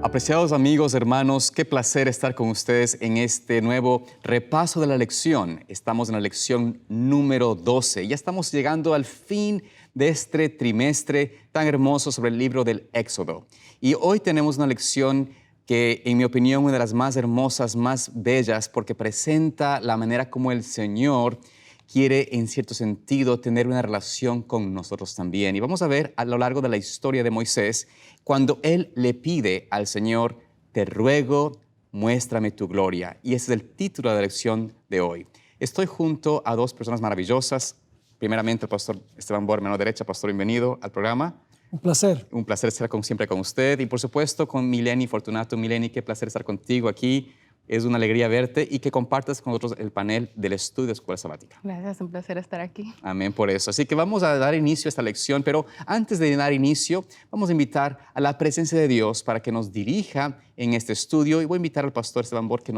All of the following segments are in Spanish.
Apreciados amigos, hermanos, qué placer estar con ustedes en este nuevo repaso de la lección. Estamos en la lección número 12. Ya estamos llegando al fin de este trimestre tan hermoso sobre el libro del Éxodo. Y hoy tenemos una lección que, en mi opinión, una de las más hermosas, más bellas, porque presenta la manera como el Señor quiere, en cierto sentido, tener una relación con nosotros también. Y vamos a ver a lo largo de la historia de Moisés, cuando él le pide al Señor, te ruego, muéstrame tu gloria. Y ese es el título de la lección de hoy. Estoy junto a dos personas maravillosas. Primeramente, el pastor Esteban Bor, mano derecha. Pastor, bienvenido al programa. Un placer. Un placer estar siempre con usted. Y por supuesto, con Mileni Fortunato. Mileni, qué placer estar contigo aquí. Es una alegría verte y que compartas con nosotros el panel del estudio de Escuela Sabática. Gracias, un placer estar aquí. Amén por eso. Así que vamos a dar inicio a esta lección, pero antes de dar inicio, vamos a invitar a la presencia de Dios para que nos dirija en este estudio. Y voy a invitar al pastor Esteban Bor que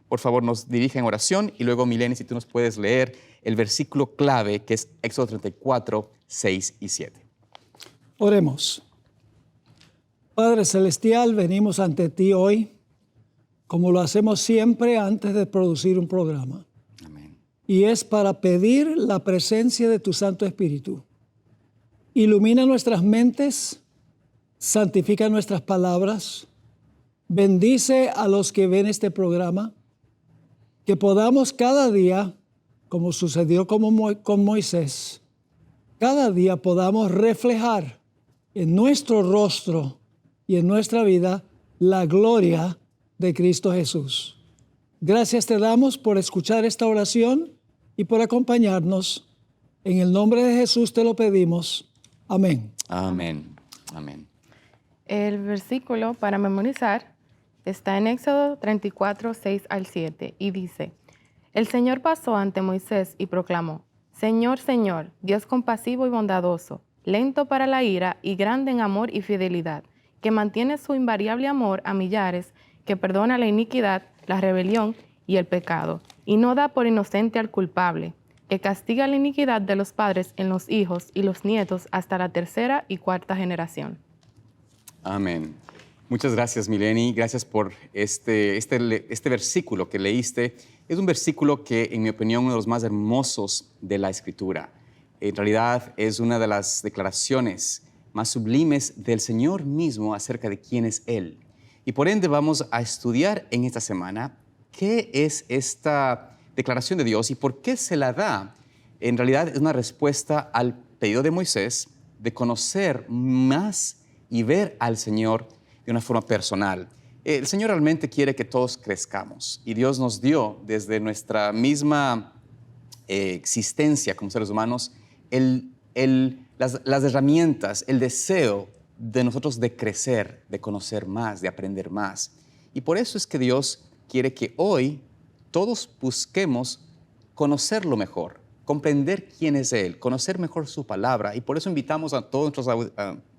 por favor, nos dirija en oración. Y luego, Mileni, si tú nos puedes leer el versículo clave, que es Éxodo 34, 6 y 7. Oremos. Padre Celestial, venimos ante ti hoy, como lo hacemos siempre antes de producir un programa. Amén. Y es para pedir la presencia de tu Santo Espíritu. Ilumina nuestras mentes, santifica nuestras palabras, bendice a los que ven este programa, que podamos cada día, como sucedió con Moisés, cada día podamos reflejar en nuestro rostro y en nuestra vida la gloria de Cristo Jesús. Gracias te damos por escuchar esta oración y por acompañarnos. En el nombre de Jesús te lo pedimos. Amén. Amén. Amén. El versículo para memorizar está en Éxodo 34, 6 al 7 y dice: El Señor pasó ante Moisés y proclamó: Señor, Señor, Dios compasivo y bondadoso, lento para la ira y grande en amor y fidelidad, que mantiene su invariable amor a millares, que perdona la iniquidad, la rebelión y el pecado, y no da por inocente al culpable, que castiga la iniquidad de los padres en los hijos y los nietos hasta la tercera y cuarta generación. Amén. Muchas gracias, Mileni. Gracias por este versículo que leíste. Es un versículo que, en mi opinión, uno de los más hermosos de la Escritura. En realidad, es una de las declaraciones más sublimes del Señor mismo acerca de quién es Él. Y por ende vamos a estudiar en esta semana qué es esta declaración de Dios y por qué se la da. En realidad es una respuesta al pedido de Moisés de conocer más y ver al Señor de una forma personal. El Señor realmente quiere que todos crezcamos y Dios nos dio desde nuestra misma existencia como seres humanos las herramientas, el deseo de nosotros de crecer, de conocer más, de aprender más. Y por eso es que Dios quiere que hoy todos busquemos conocerlo mejor, comprender quién es Él, conocer mejor su palabra. Y por eso invitamos a todos nuestros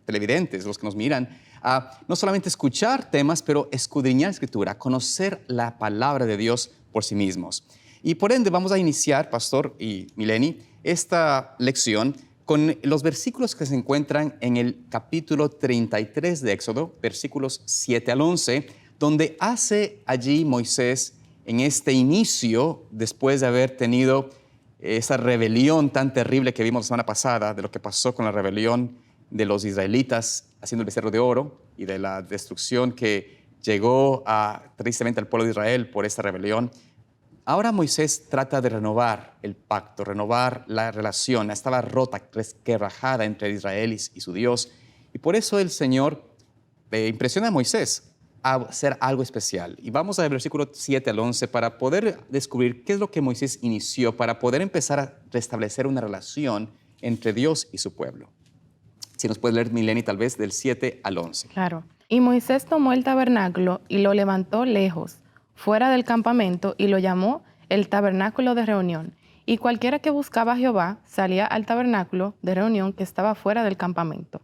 televidentes, los que nos miran, a no solamente escuchar temas, pero escudriñar la Escritura, conocer la palabra de Dios por sí mismos. Y por ende vamos a iniciar, Pastor y Mileni, esta lección con los versículos que se encuentran en el capítulo 33 de Éxodo, versículos 7 al 11, donde hace allí Moisés, en este inicio, después de haber tenido esa rebelión tan terrible que vimos la semana pasada, de lo que pasó con la rebelión de los israelitas haciendo el becerro de oro y de la destrucción que llegó tristemente al pueblo de Israel por esta rebelión. Ahora Moisés trata de renovar el pacto, renovar la relación. Estaba rota, resquebrajada entre Israel y su Dios. Y por eso el Señor impresiona a Moisés a hacer algo especial. Y vamos al versículo 7 al 11 para poder descubrir qué es lo que Moisés inició, para poder empezar a restablecer una relación entre Dios y su pueblo. Si nos puedes leer, Mileni, tal vez del 7 al 11. Claro. Y Moisés tomó el tabernáculo y lo levantó lejos, fuera del campamento, y lo llamó el tabernáculo de reunión. Y cualquiera que buscaba a Jehová salía al tabernáculo de reunión que estaba fuera del campamento.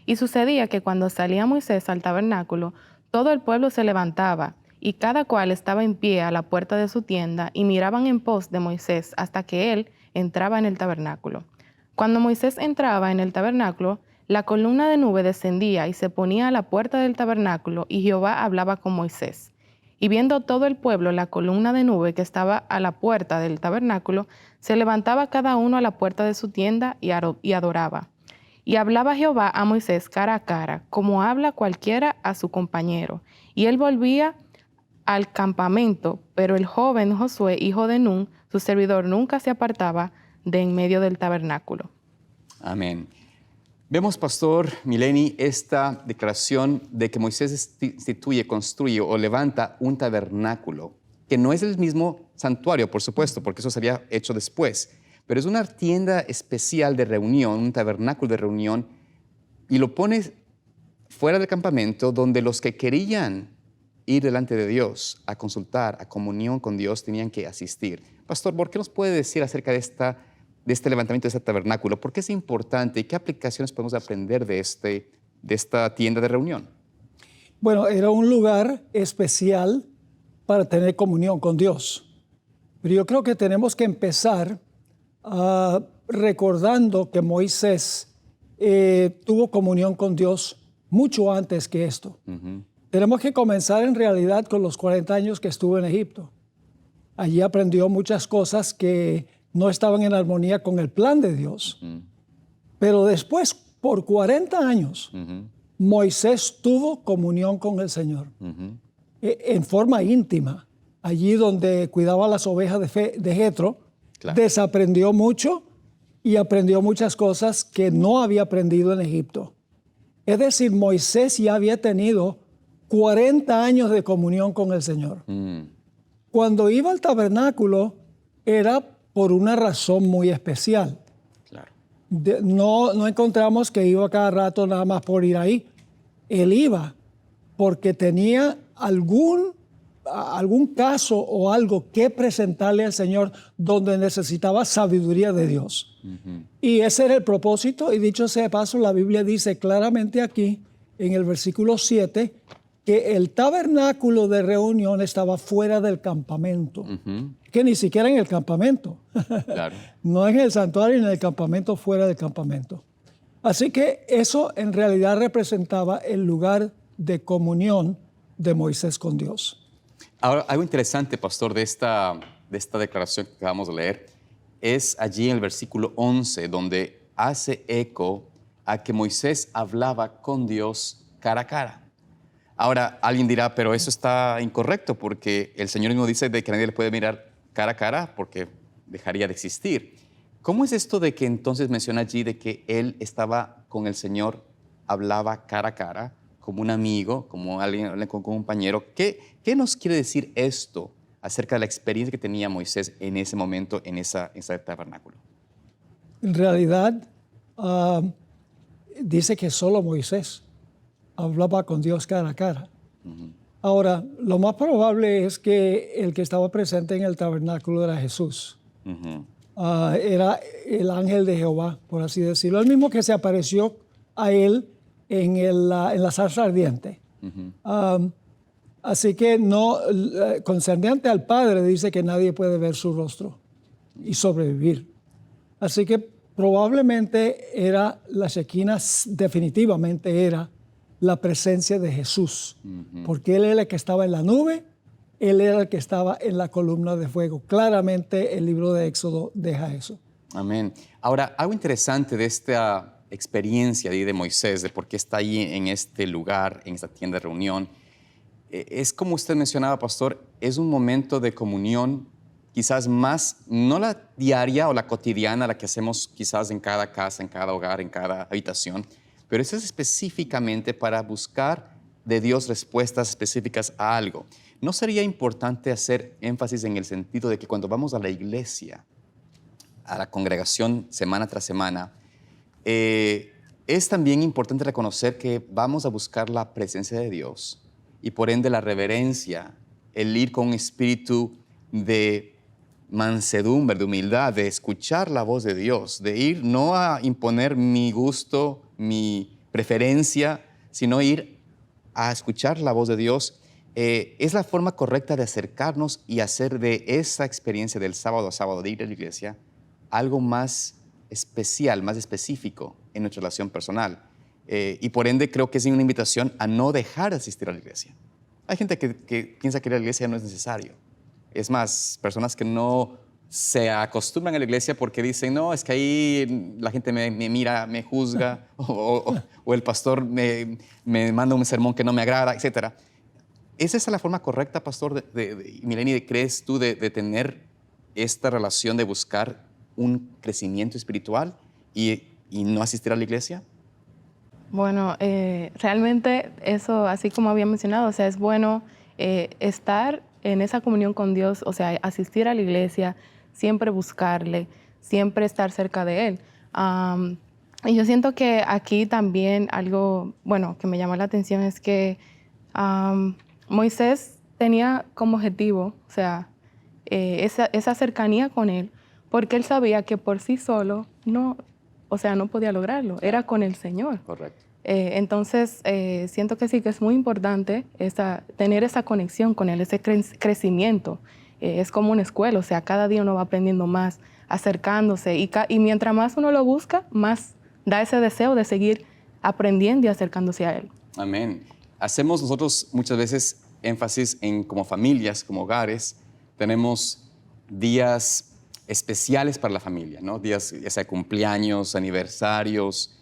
Y sucedía que cuando salía Moisés al tabernáculo, todo el pueblo se levantaba, y cada cual estaba en pie a la puerta de su tienda, y miraban en pos de Moisés hasta que él entraba en el tabernáculo. Cuando Moisés entraba en el tabernáculo, La columna de nube descendía y se ponía a la puerta del tabernáculo, y Jehová hablaba con Moisés. Y viendo todo el pueblo la columna de nube que estaba a la puerta del tabernáculo, se levantaba cada uno a la puerta de su tienda y adoraba. Y hablaba Jehová a Moisés cara a cara, como habla cualquiera a su compañero. Y él volvía al campamento, pero el joven Josué, hijo de Nun, su servidor, nunca se apartaba de en medio del tabernáculo. Amén. Vemos, Pastor Mileni, esta declaración de que Moisés instituye, construye o levanta un tabernáculo, que no es el mismo santuario, por supuesto, porque eso se había hecho después, pero es una tienda especial de reunión, un tabernáculo de reunión, y lo pone fuera del campamento, donde los que querían ir delante de Dios a consultar, a comunión con Dios, tenían que asistir. Pastor, ¿por qué nos puede decir acerca de este levantamiento de este tabernáculo? ¿Por qué es importante y qué aplicaciones podemos aprender de esta tienda de reunión? Bueno, era un lugar especial para tener comunión con Dios. Pero yo creo que tenemos que empezar recordando que Moisés tuvo comunión con Dios mucho antes que esto. Tenemos que comenzar en realidad con los 40 años que estuvo en Egipto. Allí aprendió muchas cosas que no estaban en armonía con el plan de Dios. Pero después, por 40 años, Moisés tuvo comunión con el Señor en forma íntima. Allí donde cuidaba las ovejas de Jetro, claro, desaprendió mucho y aprendió muchas cosas que no había aprendido en Egipto. Es decir, Moisés ya había tenido 40 años de comunión con el Señor. Cuando iba al tabernáculo era por una razón muy especial. Claro. No encontramos que iba cada rato nada más por ir ahí. Él iba porque tenía algún caso o algo que presentarle al Señor donde necesitaba sabiduría de Dios. Y ese era el propósito, y dicho sea de paso, la Biblia dice claramente aquí, en el versículo 7, que el tabernáculo de reunión estaba fuera del campamento, que ni siquiera en el campamento, claro, no en el santuario ni en el campamento, fuera del campamento. Así que eso en realidad representaba el lugar de comunión de Moisés con Dios. Ahora, algo interesante, Pastor, de esta declaración que acabamos de leer, es allí en el versículo 11, donde hace eco a que Moisés hablaba con Dios cara a cara. Ahora, alguien dirá, pero eso está incorrecto, porque el Señor mismo dice de que nadie le puede mirar cara a cara porque dejaría de existir. ¿Cómo es esto de que entonces menciona allí de que él estaba con el Señor, hablaba cara a cara, como un amigo, como alguien, como un compañero? ¿Qué nos quiere decir esto acerca de la experiencia que tenía Moisés en ese momento, en ese tabernáculo? En realidad, dice que solo Moisés hablaba con Dios cara a cara. Ahora, lo más probable es que el que estaba presente en el tabernáculo era Jesús. Era el ángel de Jehová, por así decirlo. El mismo que se apareció a él en la zarza ardiente. Así que no, concerniente al Padre, dice que nadie puede ver su rostro y sobrevivir. Así que probablemente era la Shekinah, definitivamente era la presencia de Jesús, porque Él era el que estaba en la nube, Él era el que estaba en la columna de fuego. Claramente el libro de Éxodo deja eso. Amén. Ahora, algo interesante de esta experiencia de Moisés, de por qué está ahí en este lugar, en esta tienda de reunión, es como usted mencionaba, Pastor, es un momento de comunión quizás más, no la diaria o la cotidiana, la que hacemos quizás en cada casa, en cada hogar, en cada habitación, pero eso es específicamente para buscar de Dios respuestas específicas a algo. ¿No sería importante hacer énfasis en el sentido de que cuando vamos a la iglesia, a la congregación semana tras semana, es también importante reconocer que vamos a buscar la presencia de Dios y por ende la reverencia, el ir con un espíritu de mansedumbre, de humildad, de escuchar la voz de Dios, de ir no a imponer mi gusto, mi preferencia, sino ir a escuchar la voz de Dios? Es la forma correcta de acercarnos y hacer de esa experiencia del sábado a sábado de ir a la iglesia algo más especial, más específico en nuestra relación personal. y por ende creo que es una invitación a no dejar de asistir a la iglesia. Hay gente que piensa que ir a la iglesia no es necesario. Es más, personas que no se acostumbran a la iglesia porque dicen, no, es que ahí la gente me mira, me juzga, o el pastor me manda un sermón que no me agrada, etc. ¿Es esa la forma correcta, pastor, Mileni, crees tú, de tener esta relación de buscar un crecimiento espiritual y no asistir a la iglesia? Bueno, realmente eso, así como había mencionado, o sea, es bueno estar en esa comunión con Dios, o sea, asistir a la iglesia, siempre buscarle, siempre estar cerca de Él. Y yo siento que aquí también algo, bueno, que me llamó la atención es que Moisés tenía como objetivo, o sea, esa cercanía con Él, porque él sabía que por sí solo no, o sea, no podía lograrlo, era con el Señor. Correcto. Entonces, siento que sí que es muy importante tener esa conexión con Él, ese crecimiento. Es como una escuela, o sea, cada día uno va aprendiendo más, acercándose, y mientras más uno lo busca, más da ese deseo de seguir aprendiendo y acercándose a Él. Amén. Hacemos nosotros muchas veces énfasis en, como familias, como hogares, tenemos días especiales para la familia, ¿no? Días, ya sea cumpleaños, aniversarios,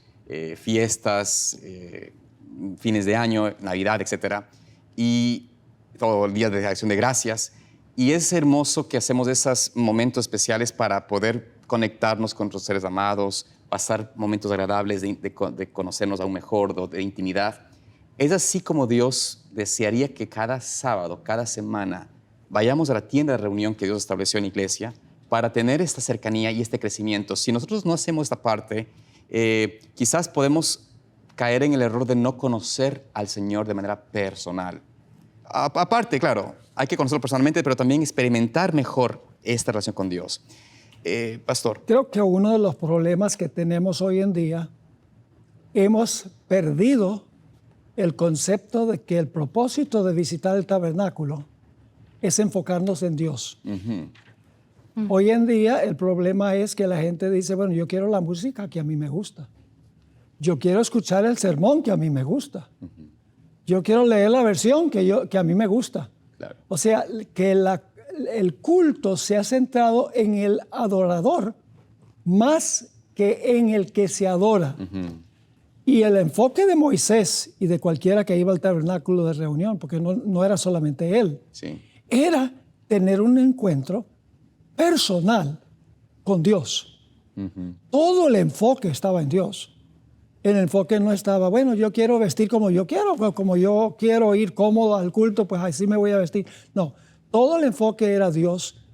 fiestas, fines de año, Navidad, etc. Y todo el día de acción de gracias. Y es hermoso que hacemos esos momentos especiales para poder conectarnos con nuestros seres amados, pasar momentos agradables de conocernos aún mejor, de intimidad. Es así como Dios desearía que cada sábado, cada semana, vayamos a la tienda de reunión que Dios estableció en la iglesia para tener esta cercanía y este crecimiento. Si nosotros no hacemos esta parte, quizás podemos caer en el error de no conocer al Señor de manera personal. Aparte, claro, hay que conocerlo personalmente, pero también experimentar mejor esta relación con Dios. Pastor. Creo que uno de los problemas que tenemos hoy en día, hemos perdido el concepto de que el propósito de visitar el tabernáculo es enfocarnos en Dios. Hoy en día el problema es que la gente dice, bueno, yo quiero la música que a mí me gusta. Yo quiero escuchar el sermón que a mí me gusta. Yo quiero leer la versión que a mí me gusta. Claro. O sea, que el culto se ha centrado en el adorador más que en el que se adora. Y el enfoque de Moisés y de cualquiera que iba al tabernáculo de reunión, porque no era solamente él, Sí. era tener un encuentro personal con Dios. Todo el enfoque estaba en Dios. El enfoque no estaba, bueno, yo quiero vestir como yo quiero ir cómodo al culto, pues así me voy a vestir. No, todo el enfoque era Dios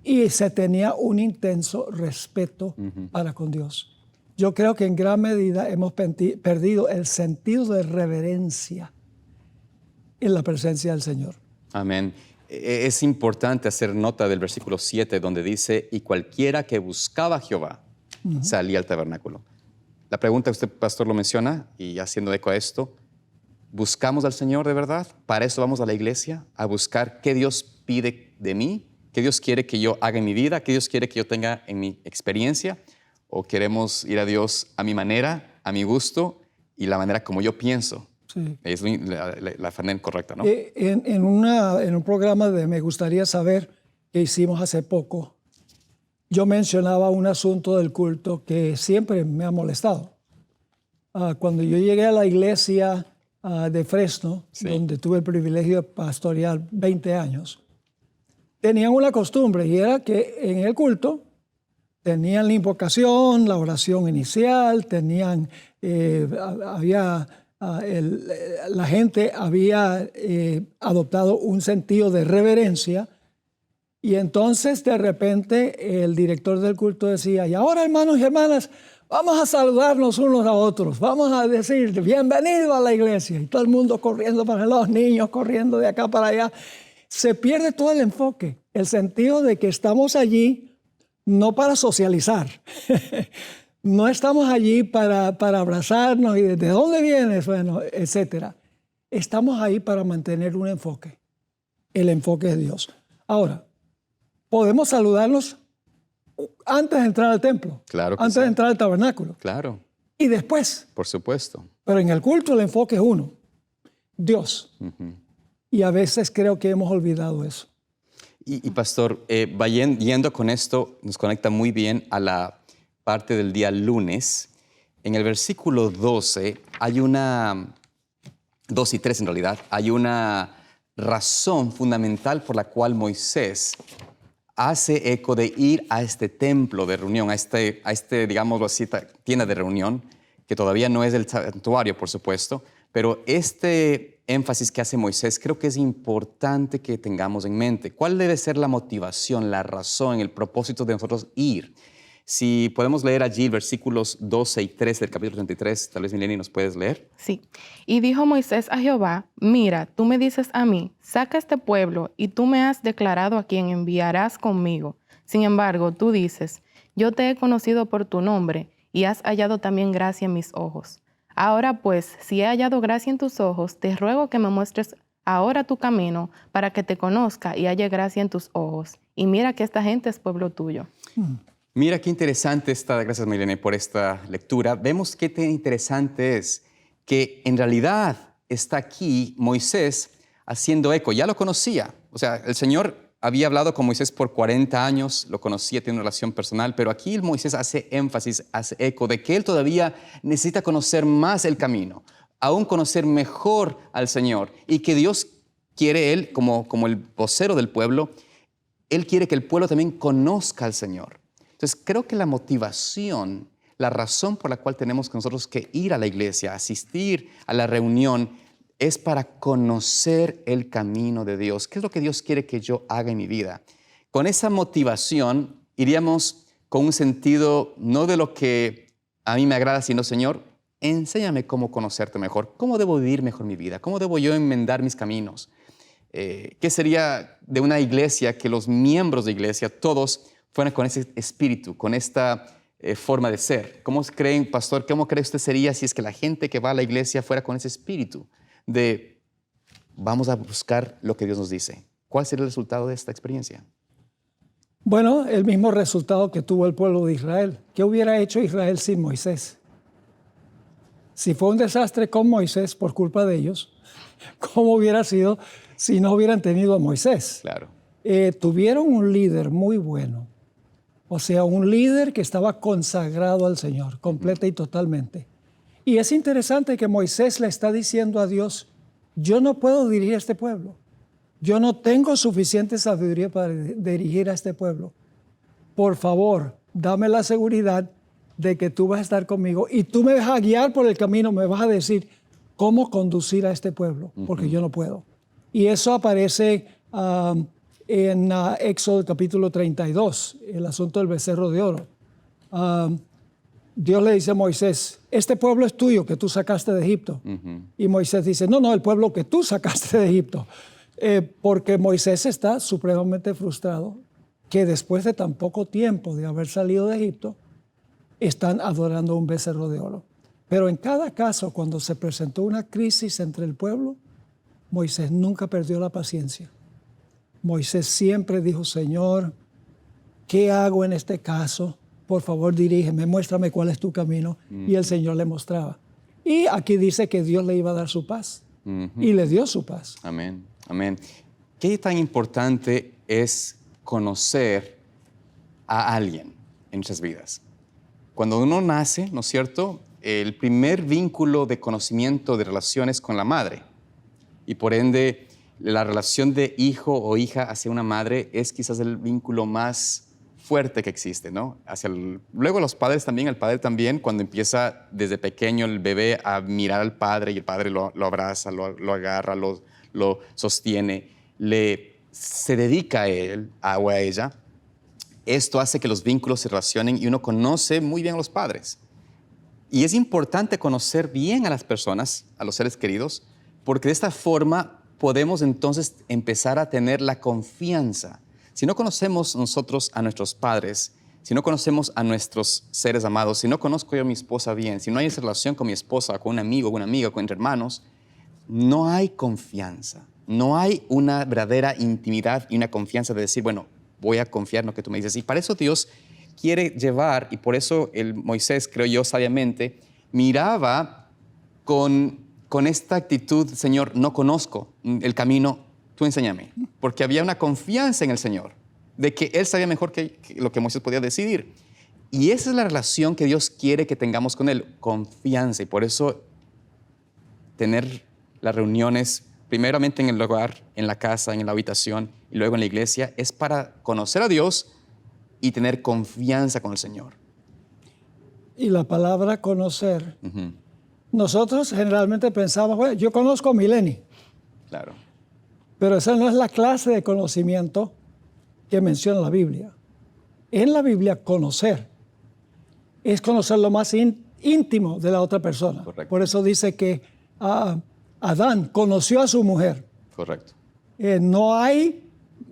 y se tenía un intenso respeto para con Dios. Yo creo que en gran medida hemos perdido el sentido de reverencia en la presencia del Señor. Amén. Es importante hacer nota del versículo 7, donde dice, y cualquiera que buscaba a Jehová salía al tabernáculo. La pregunta, usted, pastor, lo menciona, y haciendo eco a esto, ¿buscamos al Señor de verdad? ¿Para eso vamos a la iglesia? ¿A buscar qué Dios pide de mí? ¿Qué Dios quiere que yo haga en mi vida? ¿Qué Dios quiere que yo tenga en mi experiencia? ¿O queremos ir a Dios a mi manera, a mi gusto y la manera como yo pienso? Sí. Es la manera correcta, ¿no? En un programa de Me Gustaría Saber que hicimos hace poco, yo mencionaba un asunto del culto que siempre me ha molestado. Cuando yo llegué a la iglesia de Fresno, Sí. donde tuve el privilegio de pastorear 20 años, tenían una costumbre y era que en el culto tenían la invocación, la oración inicial, la gente había adoptado un sentido de reverencia. Y entonces, de repente, el director del culto decía, y ahora, hermanos y hermanas, vamos a saludarnos unos a otros. Vamos a decir, bienvenido a la iglesia. Y todo el mundo corriendo para los niños, corriendo de acá para allá. Se pierde todo el enfoque, el sentido de que estamos allí no para socializar. No estamos allí para abrazarnos y de dónde vienes, bueno, etcétera. Estamos ahí para mantener un enfoque, el enfoque de Dios. Ahora, podemos saludarnos antes de entrar al templo, Claro que antes sí. de entrar al tabernáculo. Claro. y después. Por supuesto. Pero en el culto el enfoque es uno, Dios. Y a veces creo que hemos olvidado eso. Y pastor, yendo con esto, nos conecta muy bien a la parte del día lunes. En el versículo 12 hay 2 y 3 en realidad, hay una razón fundamental por la cual Moisés hace eco de ir a este templo de reunión, a este digámoslo así, tienda de reunión, que todavía no es el santuario, por supuesto, pero este énfasis que hace Moisés creo que es importante que tengamos en mente. ¿Cuál debe ser la motivación, la razón, el propósito de nosotros ir? Si podemos leer allí versículos 12 y 13 del capítulo 33, tal vez Mileni nos puedes leer. Sí. Y dijo Moisés a Jehová, mira, tú me dices a mí, saca este pueblo, y tú me has declarado a quien enviarás conmigo. Sin embargo, tú dices, yo te he conocido por tu nombre, y has hallado también gracia en mis ojos. Ahora pues, si he hallado gracia en tus ojos, te ruego que me muestres ahora tu camino, para que te conozca y halle gracia en tus ojos. Y mira que esta gente es pueblo tuyo. Mira qué interesante está, gracias Milene por esta lectura. Vemos qué tan interesante es que en realidad está aquí Moisés haciendo eco. Ya lo conocía, o sea, el Señor había hablado con Moisés por 40 años, lo conocía, tiene una relación personal, pero aquí Moisés hace énfasis, hace eco de que él todavía necesita conocer más el camino, aún conocer mejor al Señor, y que Dios quiere, él como el vocero del pueblo, él quiere que el pueblo también conozca al Señor. Entonces, creo que la motivación, la razón por la cual tenemos que nosotros que ir a la iglesia, asistir a la reunión, es para conocer el camino de Dios. ¿Qué es lo que Dios quiere que yo haga en mi vida? Con esa motivación iríamos con un sentido no de lo que a mí me agrada, sino, Señor, enséñame cómo conocerte mejor, cómo debo vivir mejor mi vida, cómo debo yo enmendar mis caminos. ¿Qué sería de una iglesia que los miembros de iglesia, todos, fueran con ese espíritu, con esta forma de ser? ¿Cómo creen, pastor, cómo cree usted sería si es que la gente que va a la iglesia fuera con ese espíritu de vamos a buscar lo que Dios nos dice? ¿Cuál sería el resultado de esta experiencia? Bueno, el mismo resultado que tuvo el pueblo de Israel. ¿Qué hubiera hecho Israel sin Moisés? Si fue un desastre con Moisés por culpa de ellos, ¿cómo hubiera sido si no hubieran tenido a Moisés? Claro. Tuvieron un líder muy bueno. O sea, un líder que estaba consagrado al Señor, completa y totalmente. Y es interesante que Moisés le está diciendo a Dios, yo no puedo dirigir a este pueblo. Yo no tengo suficiente sabiduría para dirigir a este pueblo. Por favor, dame la seguridad de que tú vas a estar conmigo y tú me vas a guiar por el camino, me vas a decir cómo conducir a este pueblo, porque yo no puedo. Y eso aparece en Éxodo capítulo 32, el asunto del becerro de oro. Dios le dice a Moisés, este pueblo es tuyo que tú sacaste de Egipto. Y Moisés dice, no, el pueblo que tú sacaste de Egipto. Porque Moisés está supremamente frustrado que después de tan poco tiempo de haber salido de Egipto, están adorando un becerro de oro. Pero en cada caso, cuando se presentó una crisis entre el pueblo, Moisés nunca perdió la paciencia. Moisés siempre dijo, Señor, ¿qué hago en este caso? Por favor, dirígeme, muéstrame cuál es tu camino. Y el Señor le mostraba. Y aquí dice que Dios le iba a dar su paz. Y le dio su paz. Amén, amén. ¿Qué tan importante es conocer a alguien en nuestras vidas? Cuando uno nace, ¿no es cierto?, el primer vínculo de conocimiento de relaciones con la madre. Y por ende, la relación de hijo o hija hacia una madre es quizás el vínculo más fuerte que existe, ¿no? Luego los padres también, el padre también, cuando empieza desde pequeño el bebé a mirar al padre y el padre lo abraza, lo agarra, lo sostiene, se dedica a él o a ella. Esto hace que los vínculos se relacionen y uno conoce muy bien a los padres. Y es importante conocer bien a las personas, a los seres queridos, porque de esta forma podemos entonces empezar a tener la confianza. Si no conocemos nosotros a nuestros padres, si no conocemos a nuestros seres amados, si no conozco yo a mi esposa bien, si no hay esa relación con mi esposa, con un amigo, con una amiga, con entre hermanos, no hay confianza. No hay una verdadera intimidad y una confianza de decir, bueno, voy a confiar en lo que tú me dices. Y para eso Dios quiere llevar, y por eso el Moisés, creo yo sabiamente, miraba con esta actitud, Señor, no conozco el camino, tú enséñame. Porque había una confianza en el Señor, de que Él sabía mejor que lo que Moisés podía decidir. Y esa es la relación que Dios quiere que tengamos con Él, confianza. Y por eso tener las reuniones, primeramente en el hogar, en la casa, en la habitación y luego en la iglesia, es para conocer a Dios y tener confianza con el Señor. Y la palabra conocer. Nosotros generalmente pensamos, bueno, yo conozco a Mileni, Claro. pero esa no es la clase de conocimiento que menciona la Biblia. En la Biblia, conocer es conocer lo más íntimo de la otra persona. Correcto. Por eso dice que Adán conoció a su mujer. Correcto. No hay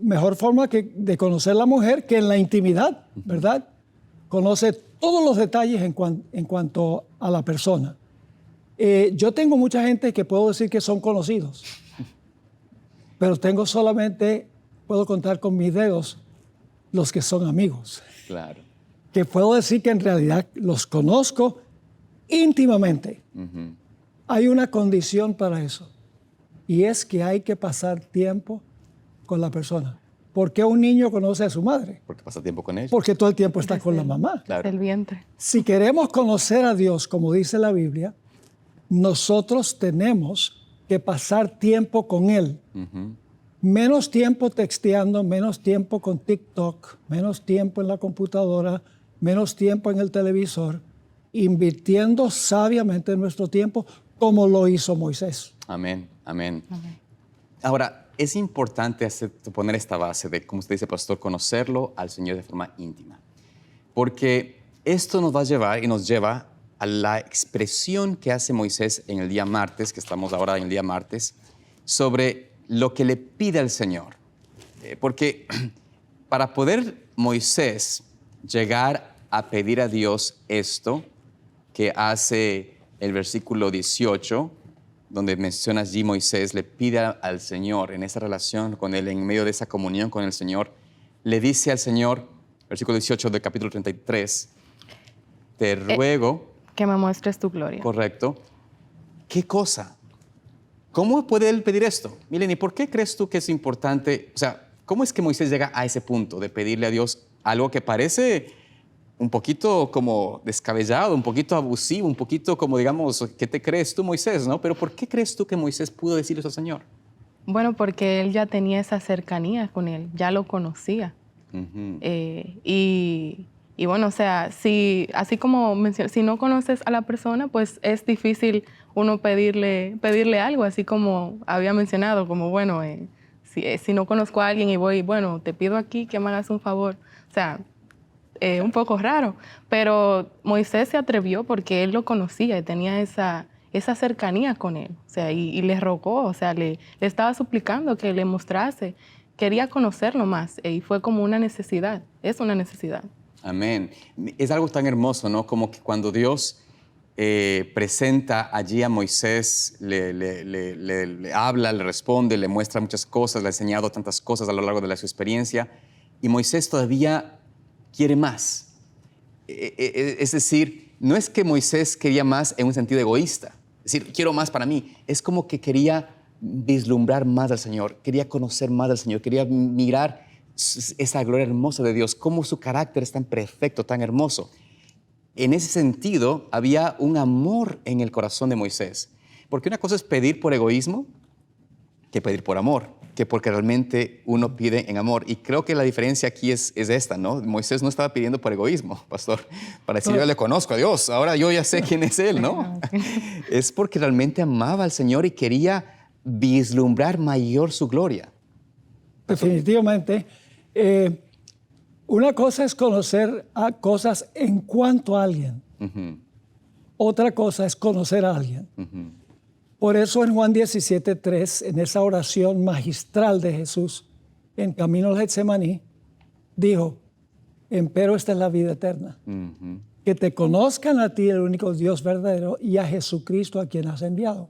mejor forma de conocer a la mujer que en la intimidad, ¿verdad? Conoce todos los detalles en cuanto a la persona. Yo tengo mucha gente que puedo decir que son conocidos, pero puedo contar con mis dedos los que son amigos. Claro. Que puedo decir que en realidad los conozco íntimamente. Hay una condición para eso, y es que hay que pasar tiempo con la persona. ¿Por qué un niño conoce a su madre? Porque pasa tiempo con ella. Porque todo el tiempo está con la mamá. Claro. El vientre. Si queremos conocer a Dios, como dice la Biblia, nosotros tenemos que pasar tiempo con Él. Menos tiempo texteando, menos tiempo con TikTok, menos tiempo en la computadora, menos tiempo en el televisor, invirtiendo sabiamente nuestro tiempo como lo hizo Moisés. Amén, amén. Ahora, es importante poner esta base de, como usted dice, pastor, conocerlo al Señor de forma íntima. Porque esto nos va a llevar y nos lleva a la expresión que hace Moisés en el día martes, que estamos ahora en el día martes, sobre lo que le pide al Señor. Porque para poder Moisés llegar a pedir a Dios esto que hace el versículo 18, donde menciona allí Moisés, le pide al Señor en esa relación con Él, en medio de esa comunión con el Señor, le dice al Señor, versículo 18 del capítulo 33, te ruego... Que me muestres tu gloria. Correcto. ¿Qué cosa? ¿Cómo puede Él pedir esto? Miren, ¿y por qué crees tú que es importante? O sea, ¿cómo es que Moisés llega a ese punto de pedirle a Dios algo que parece un poquito como descabellado, un poquito abusivo, un poquito como, digamos, ¿qué te crees tú, Moisés? ¿No? Pero ¿por qué crees tú que Moisés pudo decirle eso al Señor? Bueno, porque él ya tenía esa cercanía con él, ya lo conocía. Y bueno, o sea, así como mencioné, si no conoces a la persona, pues es difícil uno pedirle algo, así como había mencionado, como bueno, si no conozco a alguien y voy, bueno, te pido aquí que me hagas un favor. O sea, un poco raro, pero Moisés se atrevió porque él lo conocía y tenía esa cercanía con él, o sea, y le rogó, o sea, le estaba suplicando que le mostrase, quería conocerlo más, y fue como una necesidad, es una necesidad. Amén. Es algo tan hermoso, ¿no? Como que cuando Dios presenta allí a Moisés, le habla, le responde, le muestra muchas cosas, le ha enseñado tantas cosas a lo largo de su experiencia, y Moisés todavía quiere más. Es decir, no es que Moisés quería más en un sentido egoísta, es decir, quiero más para mí, es como que quería vislumbrar más al Señor, quería conocer más al Señor, quería mirar esa gloria hermosa de Dios, cómo su carácter es tan perfecto, tan hermoso. En ese sentido, había un amor en el corazón de Moisés. Porque una cosa es pedir por egoísmo que pedir por amor, que porque realmente uno pide en amor. Y creo que la diferencia aquí es esta, ¿no? Moisés no estaba pidiendo por egoísmo, pastor, para decir, yo le conozco a Dios, ahora yo ya sé quién es Él, ¿no? Es porque realmente amaba al Señor y quería vislumbrar mayor su gloria. Definitivamente. Una cosa es conocer a cosas en cuanto a alguien. Otra cosa es conocer a alguien. Por eso en Juan 17:3, en esa oración magistral de Jesús, en camino al Getsemaní, dijo, empero esta es la vida eterna. Que te conozcan a ti, el único Dios verdadero, y a Jesucristo a quien has enviado.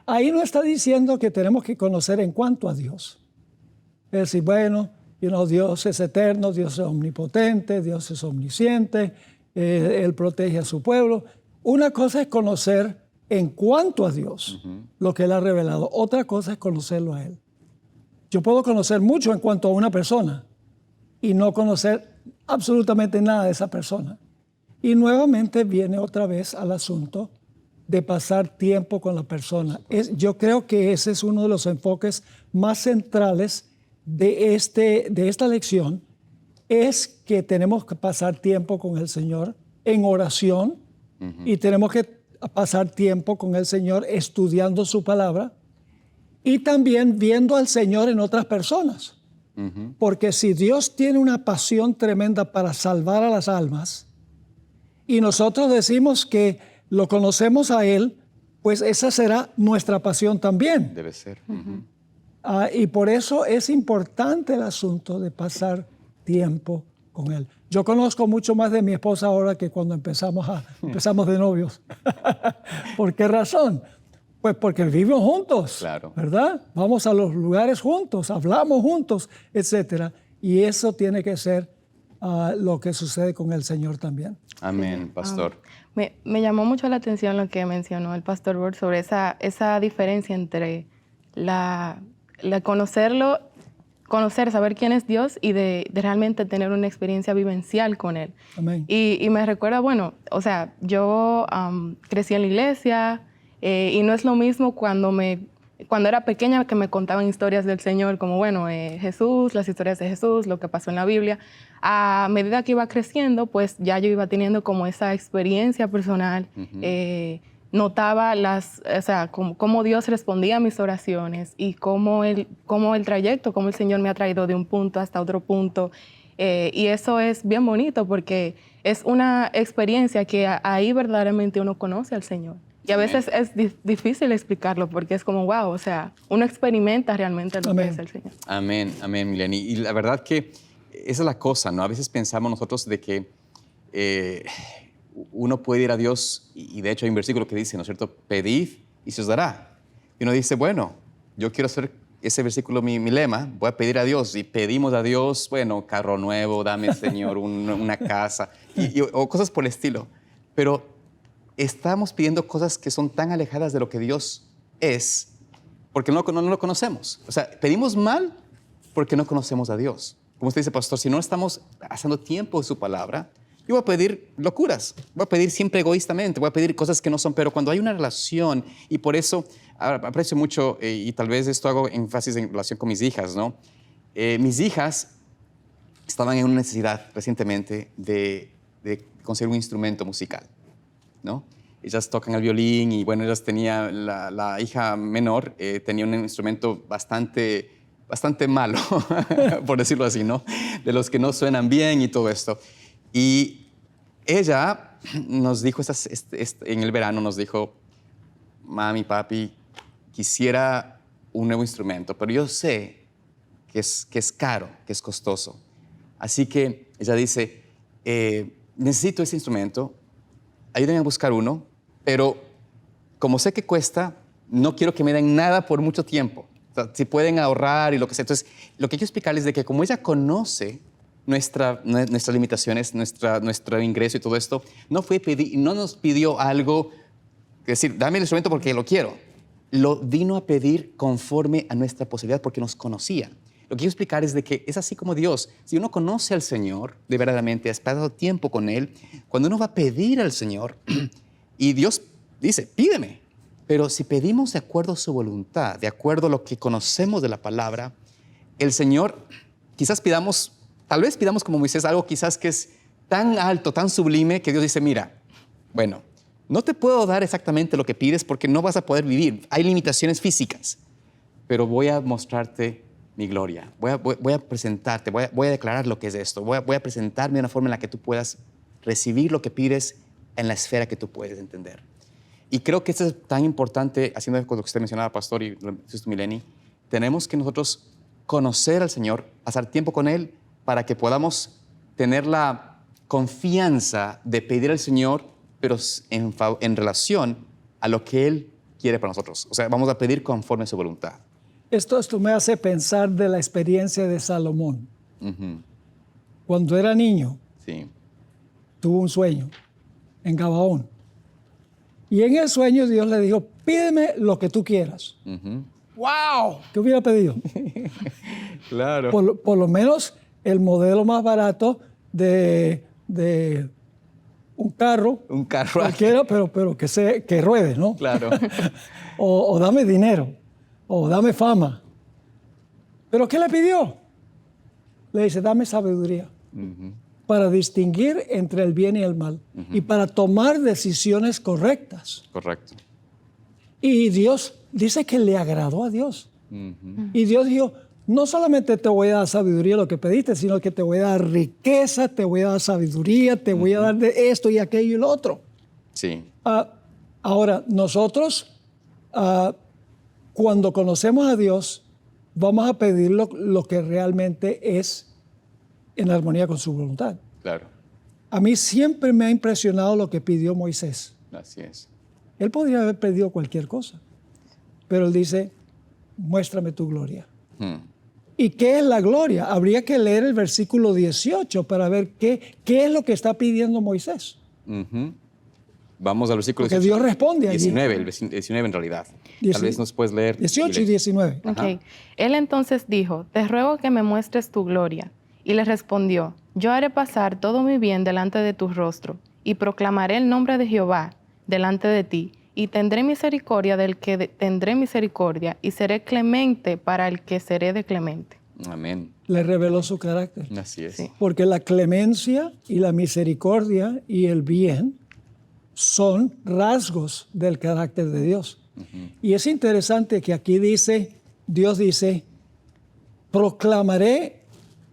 Ahí no está diciendo que tenemos que conocer en cuanto a Dios. Es decir, bueno, Dios es eterno, Dios es omnipotente, Dios es omnisciente, Él protege a su pueblo. Una cosa es conocer en cuanto a Dios, lo que Él ha revelado. Otra cosa es conocerlo a Él. Yo puedo conocer mucho en cuanto a una persona y no conocer absolutamente nada de esa persona. Y nuevamente viene otra vez al asunto de pasar tiempo con la persona. Yo creo que ese es uno de los enfoques más centrales de esta lección, es que tenemos que pasar tiempo con el Señor en oración y tenemos que pasar tiempo con el Señor estudiando su palabra y también viendo al Señor en otras personas. Porque si Dios tiene una pasión tremenda para salvar a las almas y nosotros decimos que lo conocemos a Él, pues esa será nuestra pasión también. Debe ser. Y por eso es importante el asunto de pasar tiempo con Él. Yo conozco mucho más de mi esposa ahora que cuando empezamos de novios. ¿Por qué razón? Pues porque vivimos juntos, Claro. ¿verdad? Vamos a los lugares juntos, hablamos juntos, etc. Y eso tiene que ser lo que sucede con el Señor también. Amén, pastor. Me llamó mucho la atención lo que mencionó el pastor Bord sobre esa diferencia entre la conocer, saber quién es Dios y de realmente tener una experiencia vivencial con Él. Amén. Y me recuerda, bueno, o sea, yo crecí en la iglesia y no es lo mismo cuando era pequeña que me contaban historias del Señor, como, bueno, Jesús, las historias de Jesús, lo que pasó en la Biblia. A medida que iba creciendo, pues ya yo iba teniendo como esa experiencia personal, notaba cómo Dios respondía a mis oraciones y cómo el trayecto, cómo el Señor me ha traído de un punto hasta otro punto. Y eso es bien bonito porque es una experiencia que ahí verdaderamente uno conoce al Señor. Y a veces es difícil explicarlo porque es como, wow, o sea, uno experimenta realmente lo que es el Señor. Amén, amén, Mileni. Y la verdad que esa es la cosa, ¿no? A veces pensamos nosotros de que uno puede ir a Dios, y de hecho hay un versículo que dice, ¿no es cierto? Pedid y se os dará. Y uno dice, bueno, yo quiero hacer ese versículo mi lema, voy a pedir a Dios. Y pedimos a Dios, bueno, carro nuevo, dame, Señor, una casa, o cosas por el estilo. Pero estamos pidiendo cosas que son tan alejadas de lo que Dios es, porque no lo conocemos. O sea, pedimos mal porque no conocemos a Dios. Como usted dice, pastor, si no estamos haciendo tiempo de su palabra, yo voy a pedir locuras, voy a pedir siempre egoístamente, voy a pedir cosas que no son, pero cuando hay una relación, y por eso aprecio mucho, y tal vez esto hago énfasis en relación con mis hijas, ¿no? Mis hijas estaban en una necesidad recientemente de conseguir un instrumento musical, ¿no? Ellas tocan el violín y bueno, ellas tenían, la hija menor tenía un instrumento bastante malo, por decirlo así, ¿no? De los que no suenan bien y todo esto. Y ella nos dijo, en el verano nos dijo, mami, papi, quisiera un nuevo instrumento, pero yo sé que es caro, que es costoso. Así que ella dice, necesito ese instrumento, ayúdenme a buscar uno, pero como sé que cuesta, no quiero que me den nada por mucho tiempo. O sea, si pueden ahorrar y lo que sea. Entonces, lo que quiero explicarles es de que como ella conoce nuestras limitaciones, nuestro ingreso y todo esto, no nos pidió algo, es decir, dame el instrumento porque lo quiero. Lo vino a pedir conforme a nuestra posibilidad porque nos conocía. Lo que quiero explicar es de que es así como Dios. Si uno conoce al Señor, de verdaderamente, has pasado tiempo con Él, cuando uno va a pedir al Señor, y Dios dice, pídeme. Pero si pedimos de acuerdo a su voluntad, de acuerdo a lo que conocemos de la palabra, el Señor, tal vez pidamos como Moisés algo quizás que es tan alto, tan sublime, que Dios dice, mira, bueno, no te puedo dar exactamente lo que pides porque no vas a poder vivir. Hay limitaciones físicas, pero voy a mostrarte mi gloria. Voy a presentarte, voy a declarar lo que es esto. Voy a presentarme de una forma en la que tú puedas recibir lo que pides en la esfera que tú puedes entender. Y creo que esto es tan importante, haciendo lo que usted mencionaba, pastor, y lo dice Mileni, tenemos que nosotros conocer al Señor, pasar tiempo con Él, para que podamos tener la confianza de pedir al Señor, pero en relación a lo que Él quiere para nosotros. O sea, vamos a pedir conforme a su voluntad. Esto me hace pensar de la experiencia de Salomón. Cuando era niño, Sí. tuvo un sueño en Gabaón. Y en el sueño Dios le dijo, pídeme lo que tú quieras. ¡Wow! ¿Qué hubiera pedido? Claro. Por lo menos el modelo más barato de un carro. Un carro. Cualquiera, pero que ruede, ¿no? Claro. O dame dinero, o dame fama. ¿Pero qué le pidió? Le dice, dame sabiduría para distinguir entre el bien y el mal y para tomar decisiones correctas. Correcto. Y Dios dice que le agradó a Dios. Y Dios dijo, no solamente te voy a dar sabiduría lo que pediste, sino que te voy a dar riqueza, te voy a dar sabiduría, te voy a dar de esto y aquello y lo otro. Sí. Ahora, nosotros, cuando conocemos a Dios, vamos a pedir lo que realmente es en armonía con su voluntad. Claro. A mí siempre me ha impresionado lo que pidió Moisés. Así es. Él podría haber pedido cualquier cosa, pero él dice, muéstrame tu gloria. ¿Y qué es la gloria? Habría que leer el versículo 18 para ver qué es lo que está pidiendo Moisés. Vamos al versículo Porque Dios responde allí. 19, el 19 en realidad. Tal vez nos puedes leer. 18 y 19. Ok. Él entonces dijo, te ruego que me muestres tu gloria. Y le respondió, yo haré pasar todo mi bien delante de tu rostro, y proclamaré el nombre de Jehová delante de ti, y tendré misericordia del que tendré misericordia, y seré clemente para el que seré de clemente. Amén. Le reveló su carácter. Así es. Sí. Porque la clemencia y la misericordia y el bien son rasgos del carácter de Dios. Y es interesante que aquí Dios dice, proclamaré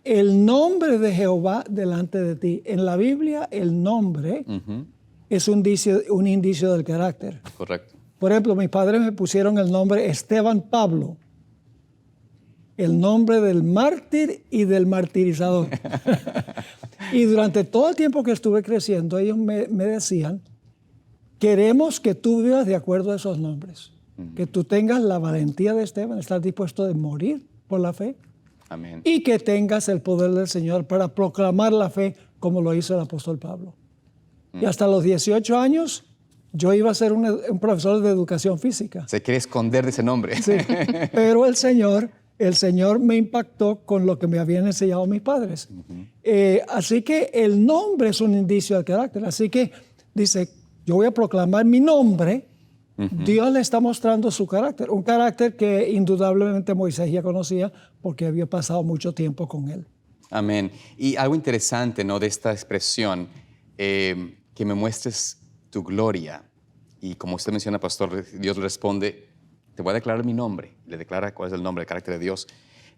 el nombre de Jehová delante de ti. En la Biblia, el nombre es un indicio del carácter. Correcto. Por ejemplo, mis padres me pusieron el nombre Esteban Pablo, el nombre del mártir y del martirizador. Y durante todo el tiempo que estuve creciendo, ellos me decían, queremos que tú vivas de acuerdo a esos nombres, que tú tengas la valentía de Esteban, estás dispuesto a morir por la fe, Amén. y que tengas el poder del Señor para proclamar la fe como lo hizo el apóstol Pablo. Y hasta los 18 años yo iba a ser un profesor de educación física. Se quiere esconder de ese nombre. Sí, pero el Señor me impactó con lo que me habían enseñado mis padres. Así que el nombre es un indicio del carácter. Así que dice, yo voy a proclamar mi nombre. Dios le está mostrando su carácter, un carácter que indudablemente Moisés ya conocía porque había pasado mucho tiempo con él. Amén. Y algo interesante, ¿no?, de esta expresión, que me muestres tu gloria. Y como usted menciona, pastor, Dios le responde, te voy a declarar mi nombre. Le declara cuál es el nombre, el carácter de Dios.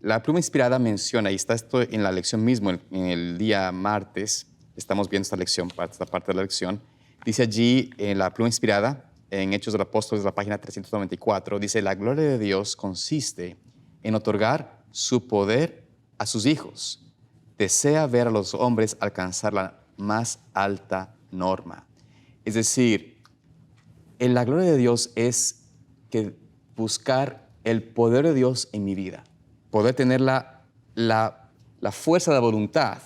La pluma inspirada menciona, y está esto en la lección mismo, en el día martes, estamos viendo esta lección, esta parte de la lección. Dice allí, en la pluma inspirada, en Hechos de los Apóstoles, la página 394, dice, la gloria de Dios consiste en otorgar su poder a sus hijos. Desea ver a los hombres alcanzar la más alta norma. Es decir, en la gloria de Dios es que buscar el poder de Dios en mi vida, poder tener la fuerza de la voluntad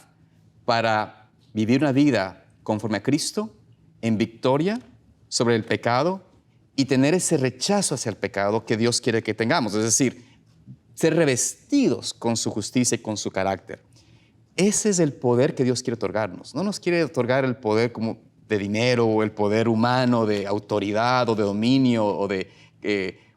para vivir una vida conforme a Cristo, en victoria sobre el pecado y tener ese rechazo hacia el pecado que Dios quiere que tengamos. Es decir, ser revestidos con su justicia y con su carácter. Ese es el poder que Dios quiere otorgarnos. No nos quiere otorgar el poder como de dinero o el poder humano de autoridad o de dominio o de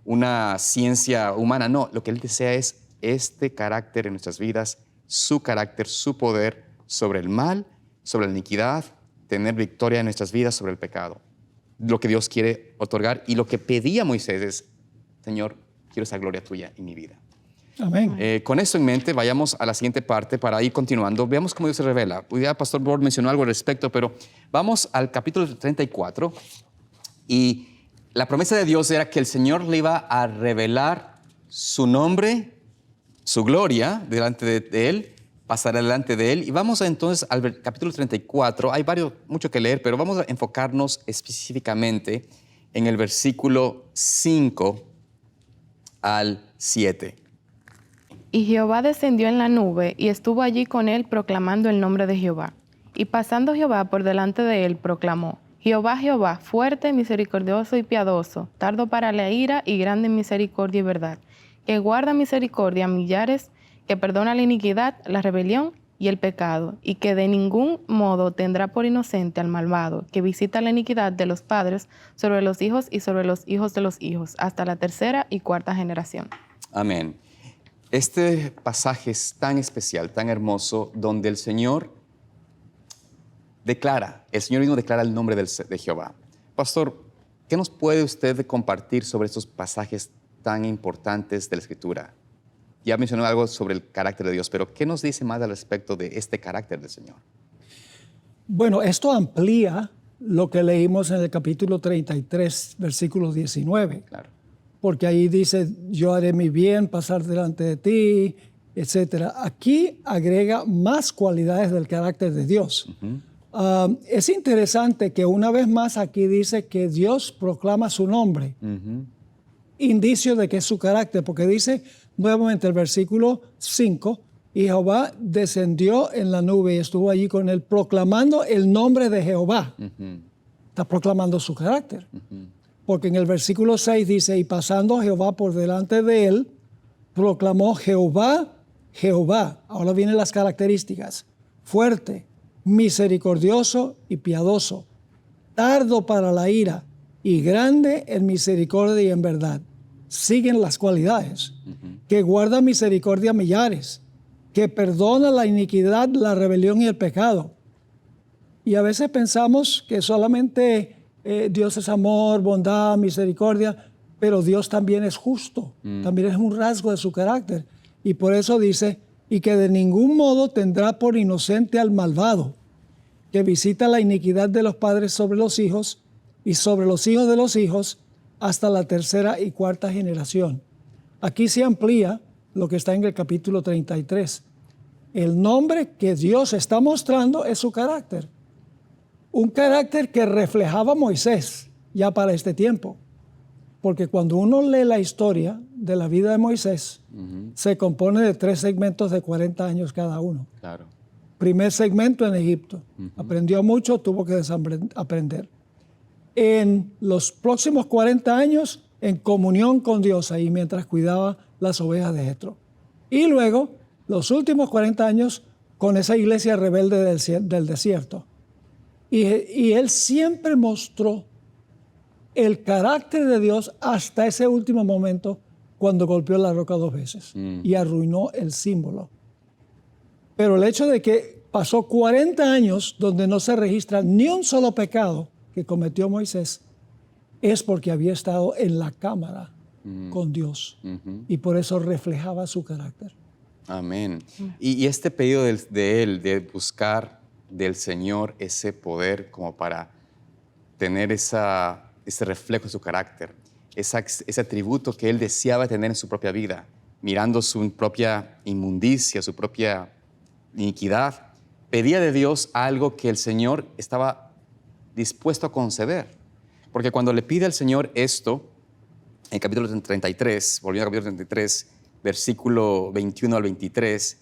una ciencia humana. No, lo que Él desea es este carácter en nuestras vidas, su carácter, su poder sobre el mal, sobre la iniquidad, tener victoria en nuestras vidas sobre el pecado. Lo que Dios quiere otorgar y lo que pedía Moisés es, Señor, quiero esa gloria tuya en mi vida. Amén. Con eso en mente, vayamos a la siguiente parte para ir continuando. Veamos cómo Dios se revela. Ya Pastor Bord mencionó algo al respecto, pero vamos al capítulo 34. Y la promesa de Dios era que el Señor le iba a revelar su nombre, su gloria delante de Él, pasar delante de Él. Y vamos entonces al capítulo 34. Hay mucho que leer, pero vamos a enfocarnos específicamente en el versículo 5 al 7. Y Jehová descendió en la nube y estuvo allí con él proclamando el nombre de Jehová. Y pasando Jehová por delante de él, proclamó, Jehová, Jehová, fuerte, misericordioso y piadoso, tardo para la ira y grande en misericordia y verdad, que guarda misericordia a millares, que perdona la iniquidad, la rebelión y el pecado, y que de ningún modo tendrá por inocente al malvado, que visita la iniquidad de los padres sobre los hijos y sobre los hijos de los hijos, hasta la tercera y cuarta generación. Amén. Este pasaje es tan especial, tan hermoso, donde el Señor mismo declara el nombre de Jehová. Pastor, ¿qué nos puede usted compartir sobre estos pasajes tan importantes de la Escritura? Ya mencionó algo sobre el carácter de Dios, pero ¿qué nos dice más al respecto de este carácter del Señor? Bueno, esto amplía lo que leímos en el capítulo 33, versículo 19. Claro. Porque ahí dice, yo haré mi bien pasar delante de ti, etc. Aquí agrega más cualidades del carácter de Dios. Es interesante que una vez más aquí dice que Dios proclama su nombre, indicio de que es su carácter, porque dice nuevamente el versículo 5, y Jehová descendió en la nube y estuvo allí con él, proclamando el nombre de Jehová. Está proclamando su carácter. Porque en el versículo 6 dice, y pasando Jehová por delante de él, proclamó Jehová, Jehová. Ahora vienen las características. Fuerte, misericordioso y piadoso, tardo para la ira y grande en misericordia y en verdad. Siguen las cualidades. Que guarda misericordia a millares, que perdona la iniquidad, la rebelión y el pecado. Y a veces pensamos que solamente Dios es amor, bondad, misericordia, pero Dios también es justo, también es un rasgo de su carácter. Y por eso dice, y que de ningún modo tendrá por inocente al malvado, que visita la iniquidad de los padres sobre los hijos y sobre los hijos de los hijos hasta la tercera y cuarta generación. Aquí se amplía lo que está en el capítulo 33. El nombre que Dios está mostrando es su carácter. Un carácter que reflejaba Moisés ya para este tiempo. Porque cuando uno lee la historia de la vida de Moisés, se compone de 3 segmentos de 40 años cada uno. Claro. Primer segmento en Egipto. Aprendió mucho, tuvo que aprender. En los próximos 40 años, en comunión con Dios ahí mientras cuidaba las ovejas de Jetro. Y luego, los últimos 40 años con esa iglesia rebelde del desierto. Y él siempre mostró el carácter de Dios hasta ese último momento cuando golpeó la roca 2 veces y arruinó el símbolo. Pero el hecho de que pasó 40 años donde no se registra ni un solo pecado que cometió Moisés es porque había estado en la cámara con Dios y por eso reflejaba su carácter. Amén. Y este pedido de él, de buscar del Señor ese poder como para tener ese reflejo de su carácter, ese atributo que él deseaba tener en su propia vida, mirando su propia inmundicia, su propia iniquidad, pedía de Dios algo que el Señor estaba dispuesto a conceder. Porque cuando le pide al Señor esto, en el capítulo 33, volviendo al capítulo 33, versículo 21 al 23,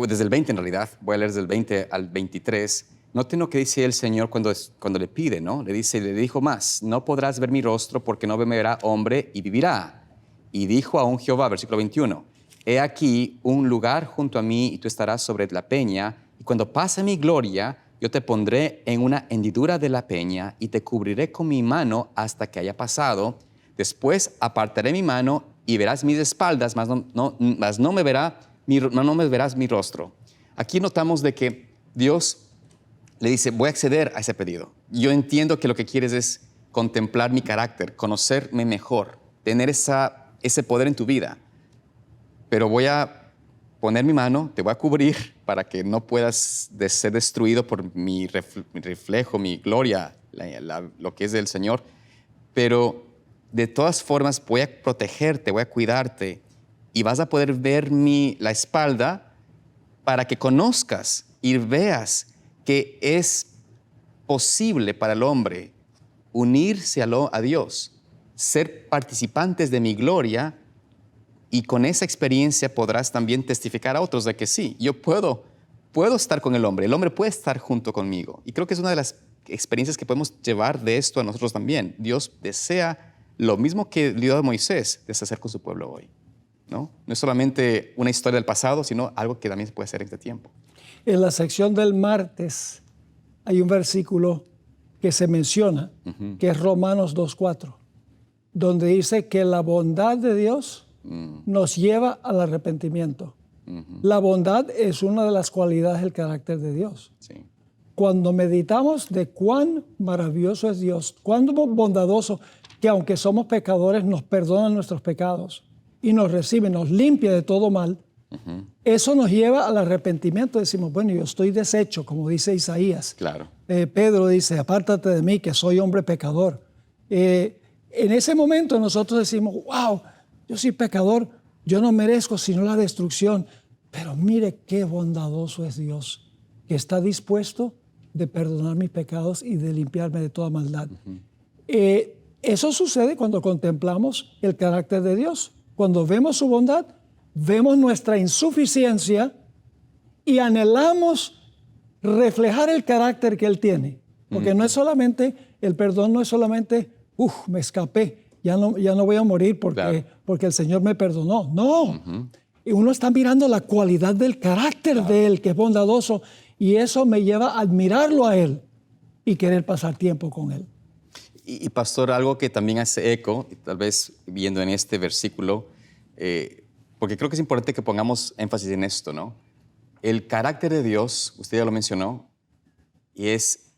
desde el 20 en realidad, voy a leer desde el 20 al 23, noten lo que dice el Señor cuando le pide, ¿no? Le dijo más, no podrás ver mi rostro porque no me verá hombre y vivirá. Y dijo aún Jehová, versículo 21, he aquí un lugar junto a mí y tú estarás sobre la peña, y cuando pase mi gloria, yo te pondré en una hendidura de la peña y te cubriré con mi mano hasta que haya pasado. Después apartaré mi mano y verás mis espaldas, mas no me verás mi rostro. Aquí notamos de que Dios le dice, voy a acceder a ese pedido. Yo entiendo que lo que quieres es contemplar mi carácter, conocerme mejor, tener ese poder en tu vida. Pero voy a poner mi mano, te voy a cubrir para que no puedas ser destruido por mi reflejo, mi gloria, lo que es del Señor. Pero de todas formas voy a protegerte, voy a cuidarte y vas a poder ver la espalda para que conozcas y veas que es posible para el hombre unirse a Dios, ser participantes de mi gloria, y con esa experiencia podrás también testificar a otros de que sí, yo puedo estar con el hombre puede estar junto conmigo. Y creo que es una de las experiencias que podemos llevar de esto a nosotros también. Dios desea lo mismo que dio a Moisés, deshacer con su pueblo hoy. ¿No? No es solamente una historia del pasado, sino algo que también se puede hacer en este tiempo. En la sección del martes hay un versículo que se menciona, que es Romanos 2:4, donde dice que la bondad de Dios nos lleva al arrepentimiento. La bondad es una de las cualidades del carácter de Dios. Sí. Cuando meditamos de cuán maravilloso es Dios, cuán bondadoso, que aunque somos pecadores, nos perdona nuestros pecados y nos recibe, nos limpia de todo mal, eso nos lleva al arrepentimiento. Decimos, bueno, yo estoy deshecho, como dice Isaías. Claro. Pedro dice, apártate de mí, que soy hombre pecador. En ese momento nosotros decimos, wow, yo soy pecador, yo no merezco sino la destrucción. Pero mire qué bondadoso es Dios, que está dispuesto de perdonar mis pecados y de limpiarme de toda maldad. Eso sucede cuando contemplamos el carácter de Dios. Cuando vemos su bondad, vemos nuestra insuficiencia y anhelamos reflejar el carácter que Él tiene. Porque no es solamente, el perdón no es solamente, me escapé, ya no voy a morir porque el Señor me perdonó. No, y uno está mirando la cualidad del carácter de Él, que es bondadoso, y eso me lleva a admirarlo a Él y querer pasar tiempo con Él. Y pastor, algo que también hace eco, tal vez viendo en este versículo, porque creo que es importante que pongamos énfasis en esto, ¿no? El carácter de Dios, usted ya lo mencionó, y es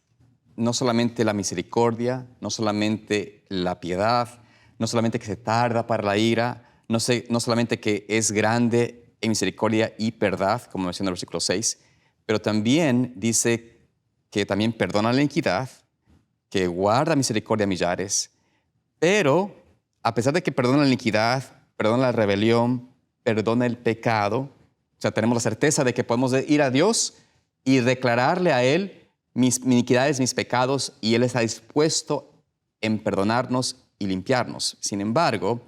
no solamente la misericordia, no solamente la piedad, no solamente que se tarda para la ira, no solamente que es grande en misericordia y verdad, como menciona el versículo 6, pero también dice que también perdona la iniquidad, que guarda misericordia a millares, pero a pesar de que perdona la iniquidad, perdona la rebelión, perdona el pecado, o sea, tenemos la certeza de que podemos ir a Dios y declararle a Él mis iniquidades, mis pecados, y Él está dispuesto en perdonarnos y limpiarnos. Sin embargo,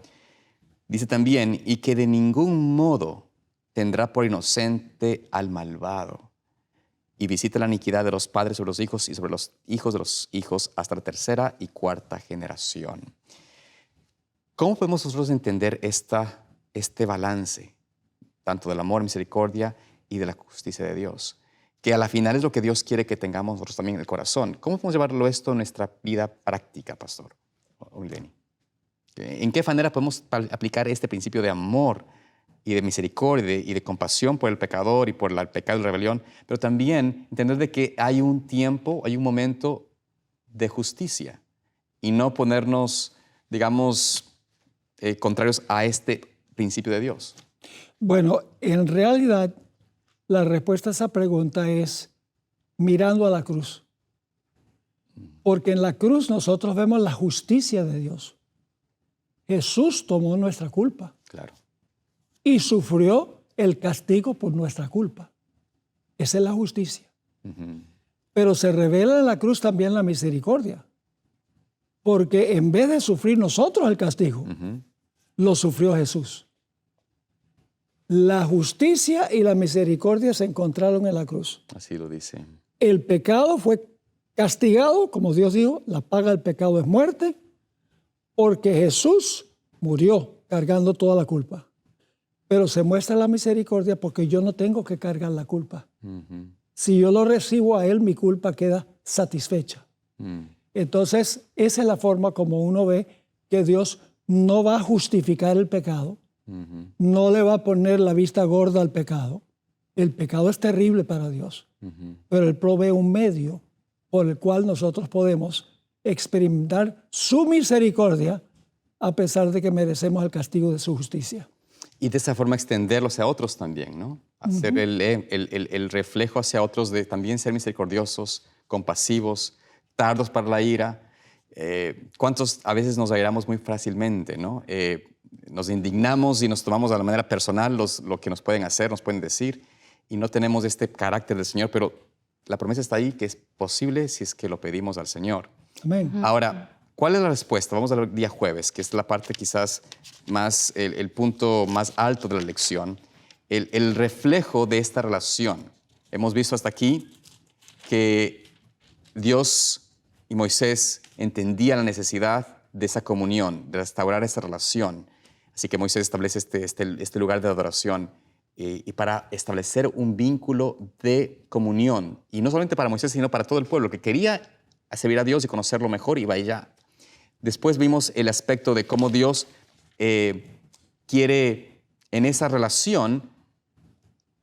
dice también, y que de ningún modo tendrá por inocente al malvado, y visita la iniquidad de los padres sobre los hijos y sobre los hijos de los hijos hasta la tercera y cuarta generación. ¿Cómo podemos nosotros entender este balance, tanto del amor, misericordia y de la justicia de Dios? Que a la final es lo que Dios quiere que tengamos nosotros también en el corazón. ¿Cómo podemos llevarlo esto a nuestra vida práctica, pastor? O Mileni. ¿En qué manera podemos aplicar este principio de amor y de misericordia y de compasión por el pecador y por el pecado y la rebelión, pero también entender de que hay un tiempo, hay un momento de justicia y no ponernos, digamos, contrarios a este principio de Dios? Bueno, en realidad la respuesta a esa pregunta es mirando a la cruz. Porque en la cruz nosotros vemos la justicia de Dios. Jesús tomó nuestra culpa. Claro. Y sufrió el castigo por nuestra culpa. Esa es la justicia. Pero se revela en la cruz también la misericordia. Porque en vez de sufrir nosotros el castigo, lo sufrió Jesús. La justicia y la misericordia se encontraron en la cruz. Así lo dice. El pecado fue castigado, como Dios dijo, la paga del pecado es muerte, porque Jesús murió cargando toda la culpa. Pero se muestra la misericordia porque yo no tengo que cargar la culpa. Si yo lo recibo a Él, mi culpa queda satisfecha. Entonces, esa es la forma como uno ve que Dios no va a justificar el pecado, no le va a poner la vista gorda al pecado. El pecado es terrible para Dios, pero Él provee un medio por el cual nosotros podemos experimentar su misericordia a pesar de que merecemos el castigo de su justicia. Y de esa forma extenderlo hacia otros también, ¿no? Hacer el reflejo hacia otros de también ser misericordiosos, compasivos, tardos para la ira. ¿Cuántos a veces nos airamos muy fácilmente, ¿no? Nos indignamos y nos tomamos de la manera personal lo que nos pueden hacer, nos pueden decir, y no tenemos este carácter del Señor, pero la promesa está ahí que es posible si es que lo pedimos al Señor. Amén. Ahora, ¿cuál es la respuesta? Vamos al día jueves, que es la parte quizás más, el punto más alto de la lección, el reflejo de esta relación. Hemos visto hasta aquí que Dios Y Moisés entendía la necesidad de esa comunión, de restaurar esa relación. Así que Moisés establece este lugar de adoración y para establecer un vínculo de comunión. Y no solamente para Moisés, sino para todo el pueblo que quería servir a Dios y conocerlo mejor, iba allá. Después vimos el aspecto de cómo Dios quiere en esa relación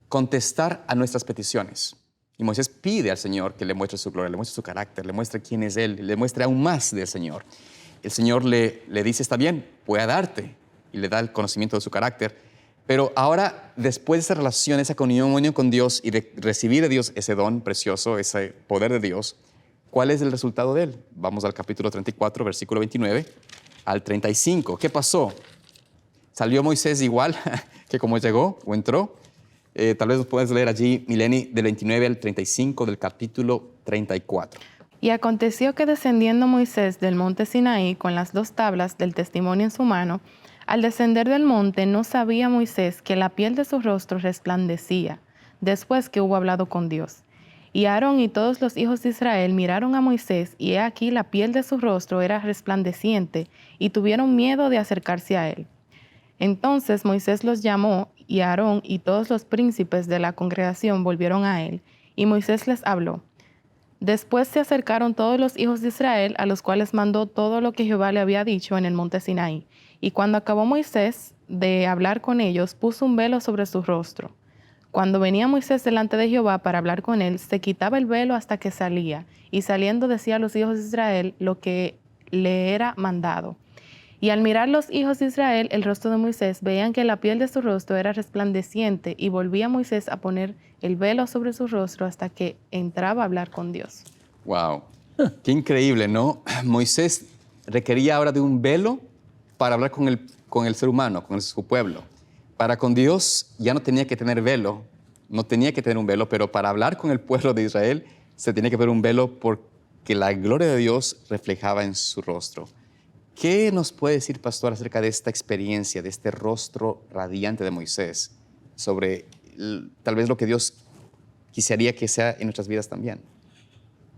contestar a nuestras peticiones. Y Moisés pide al Señor que le muestre su gloria, le muestre su carácter, le muestre quién es Él, le muestre aún más del Señor. El Señor le dice, está bien, voy a darte, y le da el conocimiento de su carácter. Pero ahora, después de esa relación, esa comunión con Dios y de recibir de Dios ese don precioso, ese poder de Dios, ¿cuál es el resultado de él? Vamos al capítulo 34, versículo 29 al 35. ¿Qué pasó? ¿Salió Moisés igual que como llegó o entró? Tal vez nos puedes leer allí, Mileni, del 29 al 35 del capítulo 34. Y aconteció que descendiendo Moisés del monte Sinaí con las 2 tablas del testimonio en su mano, al descender del monte no sabía Moisés que la piel de su rostro resplandecía, después que hubo hablado con Dios. Y Aarón y todos los hijos de Israel miraron a Moisés, y he aquí la piel de su rostro era resplandeciente, y tuvieron miedo de acercarse a él. Entonces Moisés los llamó, y Aarón y todos los príncipes de la congregación volvieron a él, y Moisés les habló. Después se acercaron todos los hijos de Israel, a los cuales mandó todo lo que Jehová le había dicho en el monte Sinaí. Y cuando acabó Moisés de hablar con ellos, puso un velo sobre su rostro. Cuando venía Moisés delante de Jehová para hablar con él, se quitaba el velo hasta que salía, y saliendo decía a los hijos de Israel lo que le era mandado. Y al mirar los hijos de Israel el rostro de Moisés, veían que la piel de su rostro era resplandeciente, y volvía Moisés a poner el velo sobre su rostro hasta que entraba a hablar con Dios. Wow, qué increíble, ¿no? Moisés requería ahora de un velo para hablar con el ser humano, con su pueblo. Para con Dios ya no tenía que tener velo, no tenía que tener un velo, pero para hablar con el pueblo de Israel se tenía que ver un velo porque la gloria de Dios reflejaba en su rostro. ¿Qué nos puede decir, pastor, acerca de esta experiencia, de este rostro radiante de Moisés, sobre tal vez lo que Dios quisiera que sea en nuestras vidas también?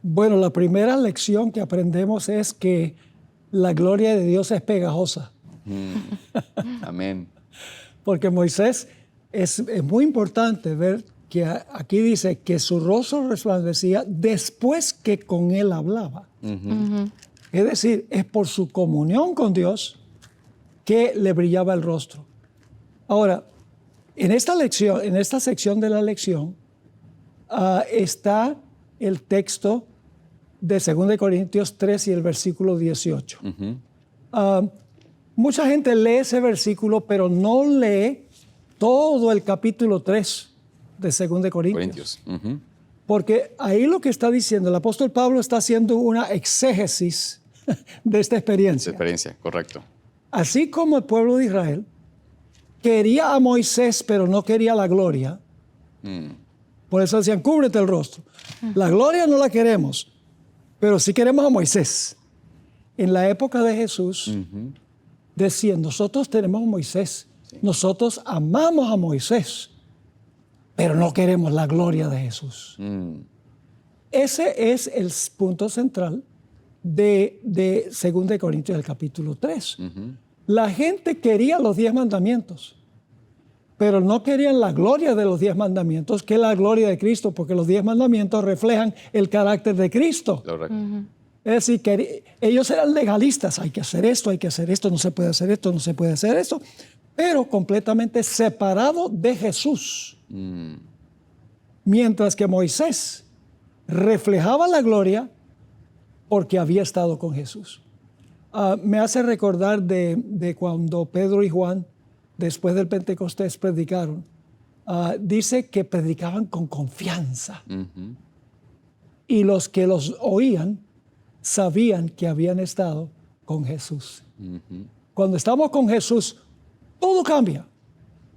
Bueno, la primera lección que aprendemos es que la gloria de Dios es pegajosa. Amén. Porque Moisés es muy importante ver que aquí dice que su rostro resplandecía después que con él hablaba. Es decir, es por su comunión con Dios que le brillaba el rostro. Ahora, en esta lección, en esta sección de la lección, está el texto de 2 Corintios 3 y el versículo 18. Mucha gente lee ese versículo, pero no lee todo el capítulo 3 de 2 Corintios. Porque ahí lo que está diciendo, el apóstol Pablo está haciendo una exégesis de esta experiencia. Correcto. Así como el pueblo de Israel quería a Moisés, pero no quería la gloria. Por eso decían, cúbrete el rostro. La gloria no la queremos, pero sí queremos a Moisés. En la época de Jesús, decían, nosotros tenemos a Moisés, nosotros amamos a Moisés, pero no queremos la gloria de Jesús. Ese es el punto central de 2 Corintios, el capítulo 3. La gente quería los 10 mandamientos, pero no querían la gloria de los 10 mandamientos, que es la gloria de Cristo, porque los 10 mandamientos reflejan el carácter de Cristo. Correcto. Es decir, que ellos eran legalistas, hay que hacer esto, no se puede hacer esto, no se puede hacer esto, pero completamente separado de Jesús. Mientras que Moisés reflejaba la gloria porque había estado con Jesús. Me hace recordar de cuando Pedro y Juan, después del Pentecostés, predicaron. Dice que predicaban con confianza. Y los que los oían sabían que habían estado con Jesús. Cuando estamos con Jesús, todo cambia.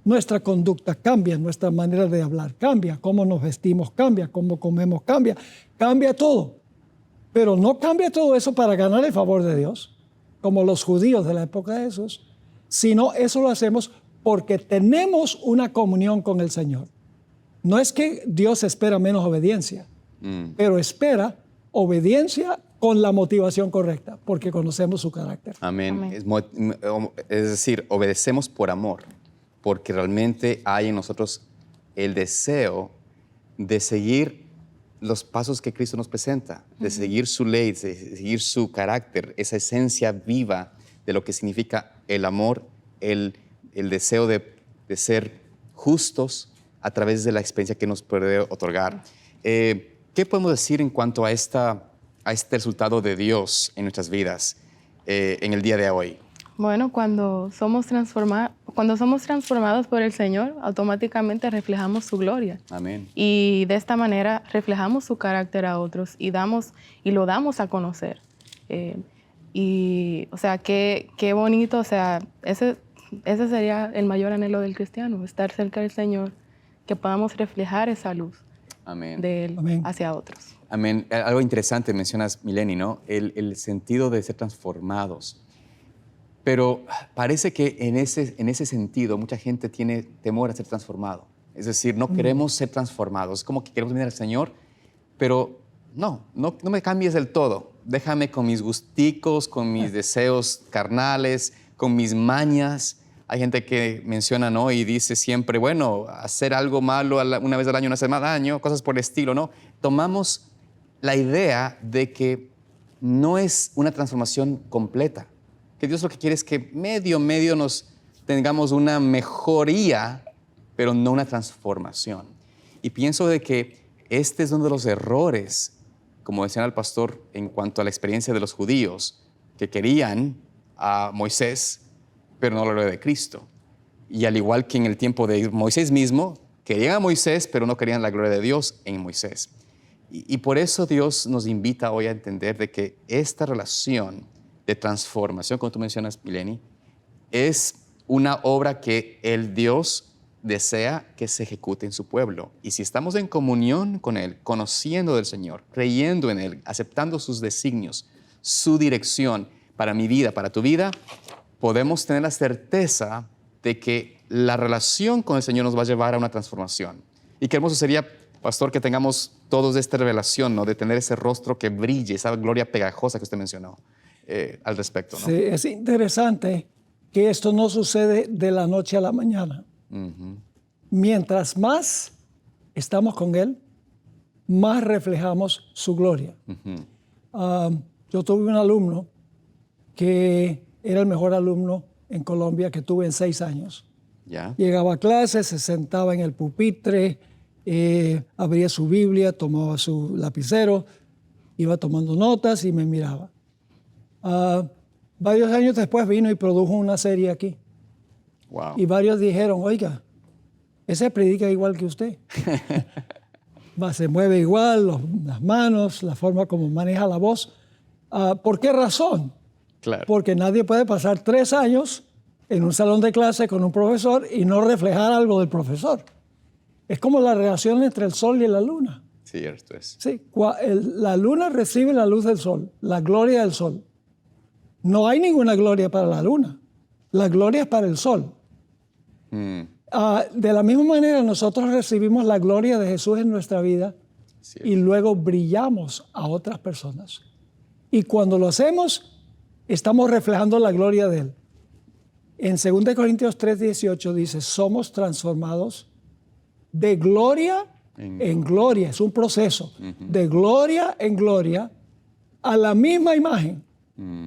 Nuestra conducta cambia, nuestra manera de hablar cambia, cómo nos vestimos cambia, cómo comemos cambia todo. Pero no cambia todo eso para ganar el favor de Dios, como los judíos de la época de Jesús, sino eso lo hacemos porque tenemos una comunión con el Señor. No es que Dios espera menos obediencia, pero espera obediencia con la motivación correcta, porque conocemos su carácter. Amén. Amén. Es decir, obedecemos por amor, porque realmente hay en nosotros el deseo de seguir los pasos que Cristo nos presenta, de seguir su ley, de seguir su carácter, esa esencia viva de lo que significa el amor, el deseo de ser justos a través de la experiencia que nos puede otorgar. ¿Qué podemos decir en cuanto a este resultado de Dios en nuestras vidas en el día de hoy? Bueno, cuando somos transformados por el Señor, automáticamente reflejamos su gloria. Amén. Y de esta manera reflejamos su carácter a otros y lo damos a conocer. O sea, qué bonito, o sea, ese sería el mayor anhelo del cristiano, estar cerca del Señor, que podamos reflejar esa luz Amén. de Él Amén. hacia otros. Amén. Algo interesante mencionas, Mileni, ¿no? El sentido de ser transformados. Pero parece que en ese sentido mucha gente tiene temor a ser transformado. Es decir, no queremos ser transformados. Es como que queremos venir al Señor, pero no me cambies del todo. Déjame con mis gusticos, con mis deseos carnales, con mis mañas. Hay gente que menciona, ¿no? Y dice siempre, bueno, hacer algo malo una vez al año no hace más daño, cosas por el estilo, ¿no? Tomamos la idea de que no es una transformación completa. Que Dios lo que quiere es que medio nos tengamos una mejoría, pero no una transformación. Y pienso de que este es uno de los errores, como decía el pastor, en cuanto a la experiencia de los judíos, que querían a Moisés, pero no la gloria de Cristo. Y al igual que en el tiempo de Moisés mismo, querían a Moisés, pero no querían la gloria de Dios en Moisés. Y por eso Dios nos invita hoy a entender de que esta relación de transformación, como tú mencionas, Mileni, es una obra que el Dios desea que se ejecute en su pueblo. Y si estamos en comunión con Él, conociendo del Señor, creyendo en Él, aceptando sus designios, su dirección para mi vida, para tu vida, podemos tener la certeza de que la relación con el Señor nos va a llevar a una transformación. Y qué hermoso sería, pastor, que tengamos todos esta revelación, ¿no? De tener ese rostro que brille, esa gloria pegajosa que usted mencionó. Al respecto, ¿no? Sí, es interesante que esto no sucede de la noche a la mañana. Mientras más estamos con Él, más reflejamos su gloria. Yo tuve un alumno que era el mejor alumno en Colombia que tuve en 6 años. ¿Ya? Llegaba a clase, se sentaba en el pupitre, abría su Biblia, tomaba su lapicero, iba tomando notas y me miraba. Varios años después vino y produjo una serie aquí. Wow. Y varios dijeron, oiga, ese predica igual que usted. Se mueve igual, las manos, la forma como maneja la voz. ¿Por qué razón? Claro. Porque nadie puede pasar 3 años en un salón de clase con un profesor y no reflejar algo del profesor. Es como la relación entre el sol y la luna. Cierto es. Sí, la luna recibe la luz del sol, la gloria del sol. No hay ninguna gloria para la luna. La gloria es para el sol. De la misma manera, nosotros recibimos la gloria de Jesús en nuestra vida y luego brillamos a otras personas. Y cuando lo hacemos, estamos reflejando la gloria de Él. En 2 Corintios 3:18 dice, somos transformados de gloria en gloria. Es un proceso. De gloria en gloria a la misma imagen.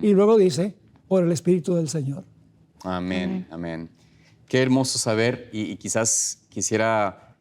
Y luego dice, por el Espíritu del Señor. Amén, amén. Qué hermoso saber, y quizás quisiera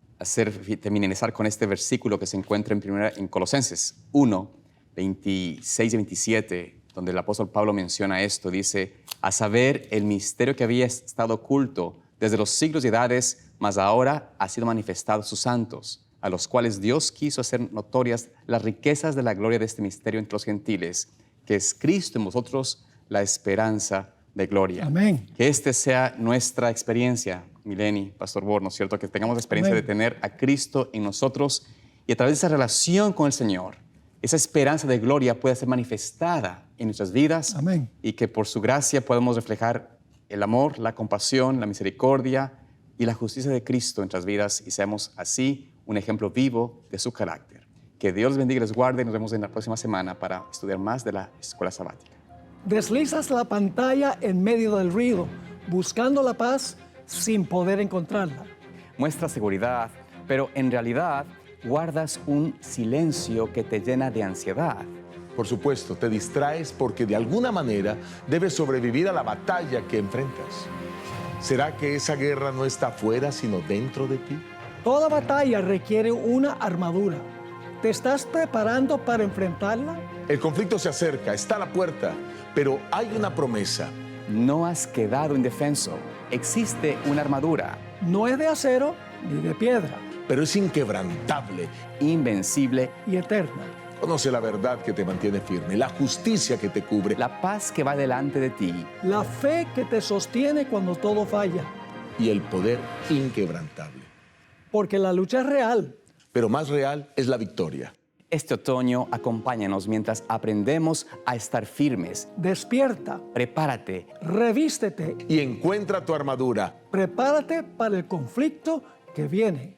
terminar con este versículo que se encuentra en Colosenses 1, 26 y 27, donde el apóstol Pablo menciona esto. Dice, a saber, el misterio que había estado oculto desde los siglos y edades, mas ahora ha sido manifestado a sus santos, a los cuales Dios quiso hacer notorias las riquezas de la gloria de este misterio entre los gentiles, que es Cristo en vosotros, la esperanza de gloria. Amén. Que este sea nuestra experiencia, Mileni, Pastor Bor, ¿no es cierto? Que tengamos la experiencia Amén. de tener a Cristo en nosotros y a través de esa relación con el Señor, esa esperanza de gloria pueda ser manifestada en nuestras vidas. Amén. Y que por su gracia podamos reflejar el amor, la compasión, la misericordia y la justicia de Cristo en nuestras vidas y seamos así un ejemplo vivo de su carácter. Que Dios les bendiga y les guarde. Nos vemos en la próxima semana para estudiar más de la escuela sabática. Deslizas la pantalla en medio del ruido, buscando la paz sin poder encontrarla. Muestras seguridad, pero en realidad guardas un silencio que te llena de ansiedad. Por supuesto, te distraes porque de alguna manera debes sobrevivir a la batalla que enfrentas. ¿Será que esa guerra no está afuera, sino dentro de ti? Toda batalla requiere una armadura. ¿Te estás preparando para enfrentarla? El conflicto se acerca, está a la puerta, pero hay una promesa. No has quedado indefenso. Existe una armadura No es de acero ni de piedra, Pero es inquebrantable. invencible, y eterna. Conoce la verdad que te mantiene firme, la justicia que te cubre, la paz que va delante de ti. La fe que te sostiene cuando todo falla. y el poder inquebrantable. Porque la lucha es real. Pero más real es la victoria. Este otoño, acompáñanos mientras aprendemos a estar firmes. Despierta, Prepárate. revístete, Y encuentra tu armadura. prepárate para el conflicto que viene.